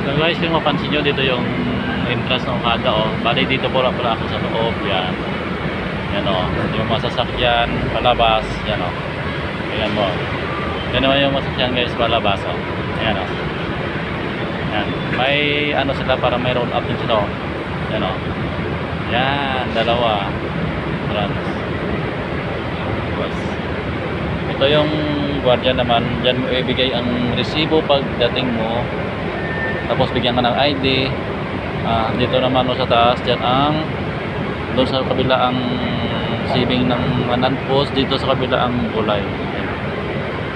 So guys, kung mapansin nyo, dito yung entrance ng Okada, oh. Bali dito po pala ako sa loob, yan. Yan, oh. Yung masasakyan palabas, yan, oh. Tingnan mo. Yan naman yung masasakyan guys palabas, oh. Yan, oh. Yan. May ano sila, para may roll up din sila, oh. Yan, oh. Yan, dalawa. Trans. Ito yung guardia naman, dyan mo ibigay ang resibo pagdating mo, tapos bigyan ka ng ID. Dito naman sa taas, dyan ang doon sa kabila ang sibing ng non-post, dito sa kabila ang gulay.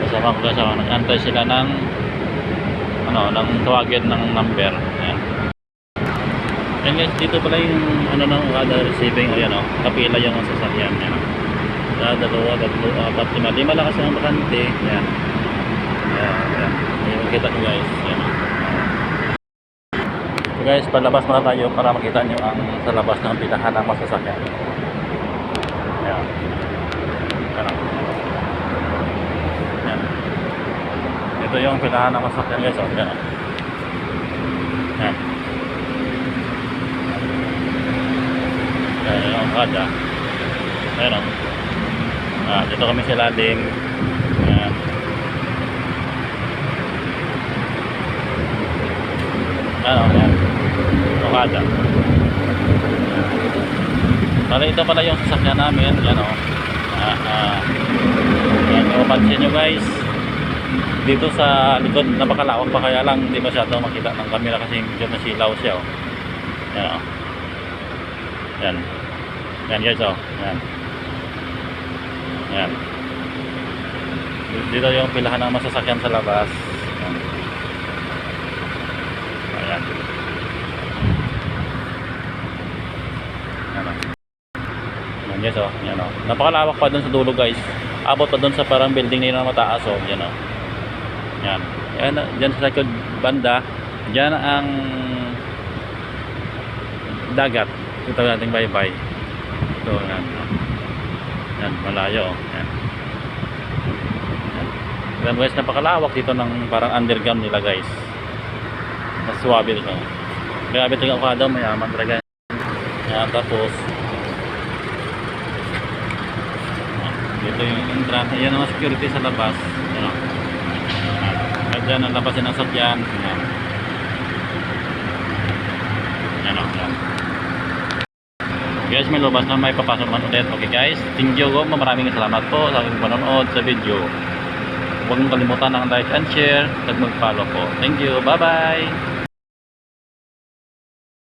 Kasama ko kasama, nag-antay sila ng ng tawagin ng number. Ayan. Ayan guys, dito pala yung ng Okada receiving. Ayan, kapila yung sasakyan. Ayan, dalawa, tatlo, apat, lima lang kasi ang bakante. Ayan. Ayan. Makikita nyo guys. Ayan. So guys, palabas muna tayo para makita nyo ang sa labas ng pilahan ng masasakyan. Ayan. Ayan. Ayan. Ito yung pilahan ng masasakyan guys. Ayan. Ayan. Ayan yung Okada. Ayan o. Dito kami sa lading. Ayan. Ayan. Okada. Bale, ito pala yung sasakyan namin. Ayan o. Ayan, kung mapansin nyo guys, dito sa likod napakalawak pa, kaya lang hindi masyado makita ng camera kasi medyo masilaw siya o. Ayan o. Ayan. Ayan guys o. Ayan. Ayan. Dito yung pilahan ng masasakyan sa labas. Ayan. Ayan. Ayan guys o. Ayan o. Napakalawak pa dun sa dulo guys. Abot pa dun sa parang building nila na mataas o. Ayan o. Ayan. Ayan. Diyan sa likod banda. Diyan ang dagat. Ito nating bye-bye. Ito. Ayan. Yan, malayo. Yan. Yan guys, napakalawak dito ng parang underground nila guys. Mas swabe dito. Grabe ito yung Okada, mayaman talaga. Yan, tapos dito yung entrance. Yan ang security sa labas. Yan o. At dyan ang labasin ng sakyan. Yan. Yan o. Yan. Guys, may lubas na may papasok man ulit. Okay guys, thank you go. Maraming salamat po sa aking panonood sa video. Huwag mong kalimutan ng like and share at mag-follow po. Thank you. Bye bye.